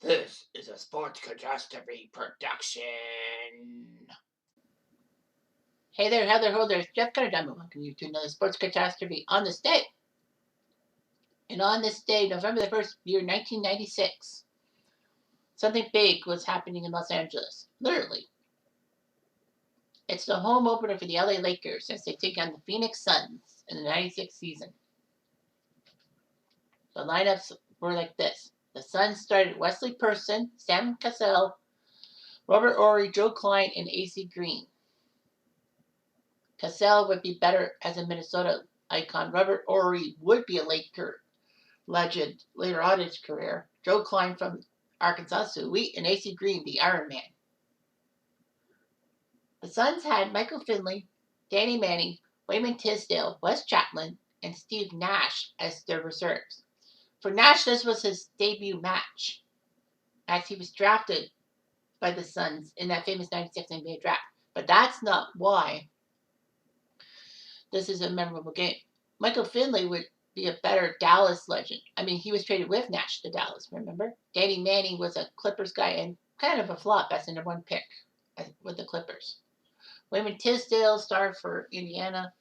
This is a Sports Catastrophe production. Hey there, Heather, ho there, Jeff Cutterdime. Welcome you to another Sports Catastrophe on this day. And on this day, November the 1st, year 1996, something big was happening in Los Angeles. Literally. It's the home opener for the LA Lakers as they take on the Phoenix Suns in the 96 season. The lineups were like this. The Suns started Wesley Person, Sam Cassell, Robert Horry, Joe Klein, and AC Green. Cassell would be better as a Minnesota icon. Robert Horry would be a Laker legend later on in his career. Joe Klein from Arkansas, Sweet, and AC Green, the Iron Man. The Suns had Michael Finley, Danny Manning, Wayman Tisdale, Wes Chapman, and Steve Nash as their reserves. For Nash, this was his debut match, as he was drafted by the Suns in that famous 96 NBA draft. But that's not why this is a memorable game. Michael Finley would be a better Dallas legend. I mean, he was traded with Nash to Dallas, remember? Danny Manning was a Clippers guy and kind of a flop as the #1 pick with the Clippers. Wayman Tisdale, star for Indiana.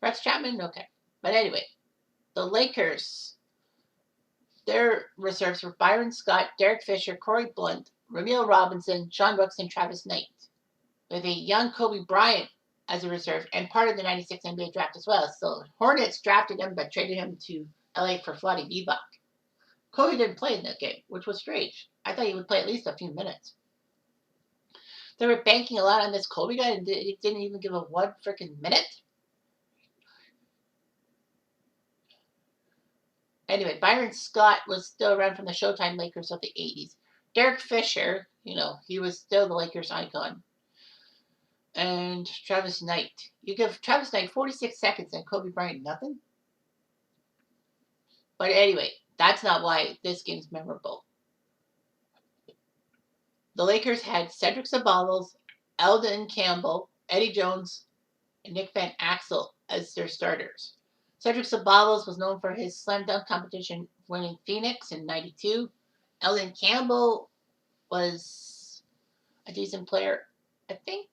Rex Chapman, okay. But anyway, the Lakers, their reserves were Byron Scott, Derek Fisher, Corey Blunt, Ramil Robinson, Sean Brooks, and Travis Knight, with a young Kobe Bryant as a reserve and part of the 96 NBA draft as well. So Hornets drafted him but traded him to LA for Vlade Divac. Kobe didn't play in that game, which was strange. I thought he would play at least a few minutes. They were banking a lot on this Kobe guy and he didn't even give a one freaking minute. Anyway, Byron Scott was still around from the Showtime Lakers of the 80s. Derek Fisher, he was still the Lakers icon. And Travis Knight. You give Travis Knight 46 seconds and Kobe Bryant nothing? But anyway, that's not why this game is memorable. The Lakers had Cedric Ceballos, Eldon Campbell, Eddie Jones, and Nick Van Exel as their starters. Cedric Ceballos was known for his slam dunk competition winning Phoenix in 92. Eldon Campbell was a decent player. I think,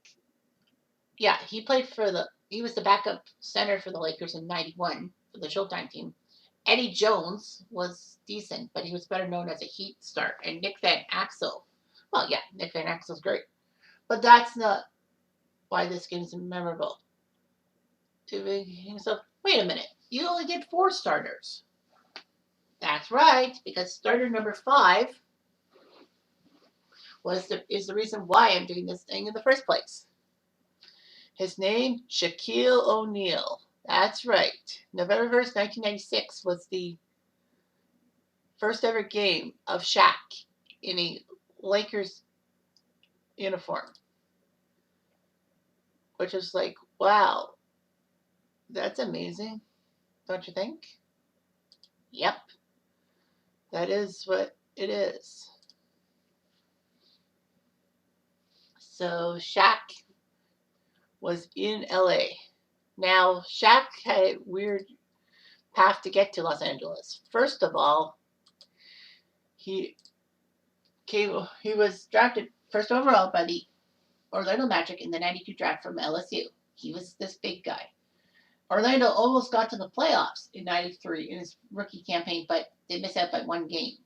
yeah, he was the backup center for the Lakers in 91 for the Showtime team. Eddie Jones was decent, but he was better known as a Heat star. And Nick Van Exel, well, yeah, Nick Van Exel's great. But that's not why this game is memorable. So, wait a minute. You only get 4 starters. That's right, because starter number 5 is the reason why I'm doing this thing in the first place. His name, Shaquille O'Neal. That's right. November 1st, 1996 was the first ever game of Shaq in a Lakers uniform. Which is like, wow, that's amazing. Don't you think? Yep. That is what it is. So Shaq was in LA. Now, Shaq had a weird path to get to Los Angeles. First of all, he was drafted first overall by the Orlando Magic in the 92 draft from LSU. He was this big guy. Orlando almost got to the playoffs in 93 in his rookie campaign, but they missed out by 1 game.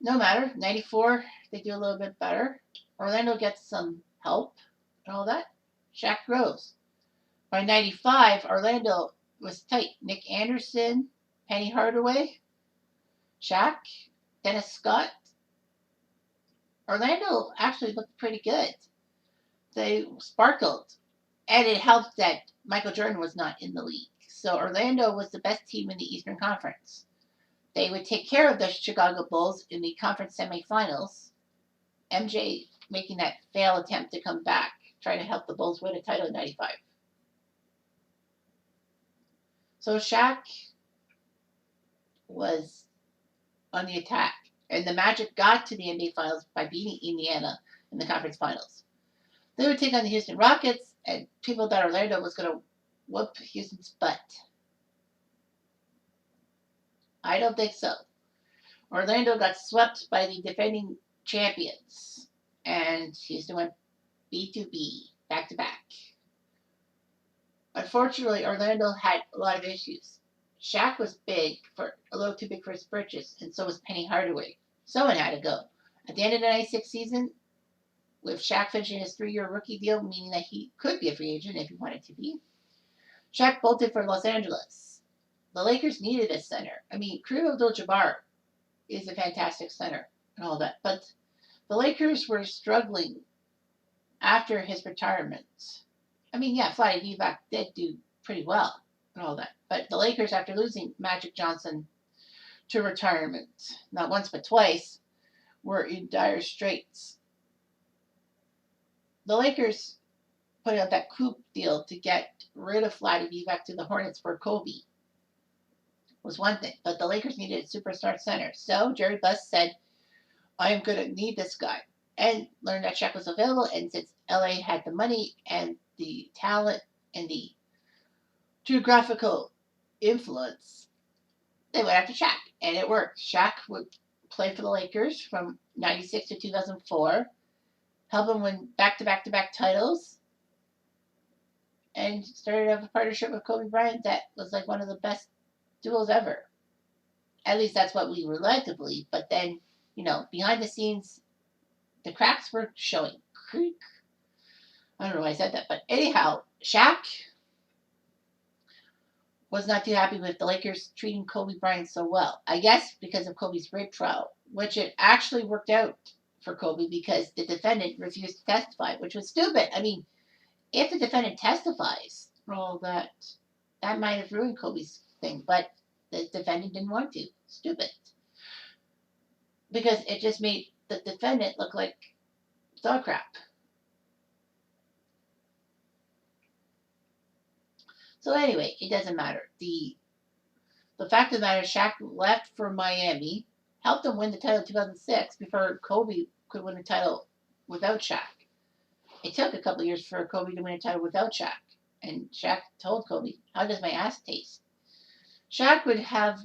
No matter. 94, they do a little bit better. Orlando gets some help and all that. Shaq grows. By 95, Orlando was tight. Nick Anderson, Penny Hardaway, Shaq, Dennis Scott. Orlando actually looked pretty good. They sparkled. And it helped that Michael Jordan was not in the league. So Orlando was the best team in the Eastern Conference. They would take care of the Chicago Bulls in the conference semifinals. MJ making that failed attempt to come back, trying to help the Bulls win a title in 95. So Shaq was on the attack. And the Magic got to the NBA Finals by beating Indiana in the conference finals. They would take on the Houston Rockets, and people thought Orlando was going to whoop Houston's butt. I don't think so. Orlando got swept by the defending champions, and Houston went B2B, back to back. Unfortunately, Orlando had a lot of issues. Shaq was big for a little too big for his britches, and so was Penny Hardaway. Someone had to go. At the end of the '96 season, with Shaq finishing his 3-year rookie deal, meaning that he could be a free agent if he wanted to be, Shaq bolted for Los Angeles. The Lakers needed a center. I mean, Kareem Abdul-Jabbar is a fantastic center and all that, but the Lakers were struggling after his retirement. I mean, yeah, Flatty Divac did do pretty well and all that, but the Lakers, after losing Magic Johnson to retirement, not once but twice, were in dire straits. The Lakers put out that coup deal to get rid of Flatty Divac to the Hornets for Kobe was one thing, but the Lakers needed a superstar center. So Jerry Buss said, I am going to need this guy. And learned that Shaq was available, and since LA had the money and the talent and the geographical influence, they went after Shaq, and it worked. Shaq would play for the Lakers from '96 to 2004, help him win back-to-back-to-back titles, and started up a partnership with Kobe Bryant that was like one of the best duels ever. At least that's what we were led to believe. But then, behind the scenes, the cracks were showing. Creak. I don't know why I said that, but anyhow, Shaq was not too happy with the Lakers treating Kobe Bryant so well. I guess because of Kobe's rape trial, which it actually worked out for Kobe because the defendant refused to testify, which was stupid. I mean, if the defendant testifies, well, that might have ruined Kobe's thing, but the defendant didn't want to. Stupid. Because it just made the defendant look like dog crap. So anyway, it doesn't matter. The fact of the matter is Shaq left for Miami, helped him win the title in 2006 before Kobe could win the title without Shaq. It took a couple of years for Kobe to win a title without Shaq. And Shaq told Kobe, how does my ass taste? Shaq would have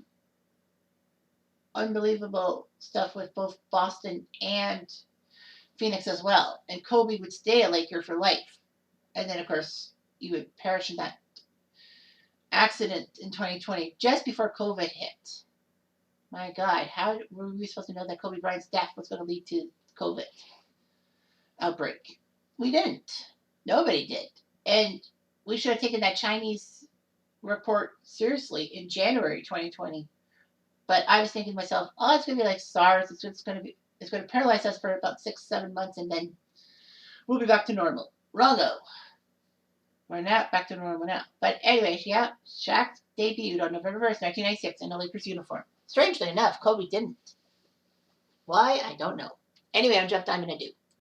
unbelievable stuff with both Boston and Phoenix as well. And Kobe would stay a Laker for life. And then, of course, he would perish in that accident in 2020, just before COVID hit. My God, how were we supposed to know that Kobe Bryant's death was going to lead to COVID outbreak? We didn't. Nobody did. And we should have taken that Chinese report seriously in January 2020. But I was thinking to myself, oh, it's going to be like SARS. It's going to paralyze us for about 6-7 months, and then we'll be back to normal. Wrongo. We're not back to normal now. But anyway, yeah, Shaq debuted on November 1st, 1996 in a Lakers uniform. Strangely enough, Kobe didn't. Why? I don't know. Anyway, I'm Jeff Diamond. I do.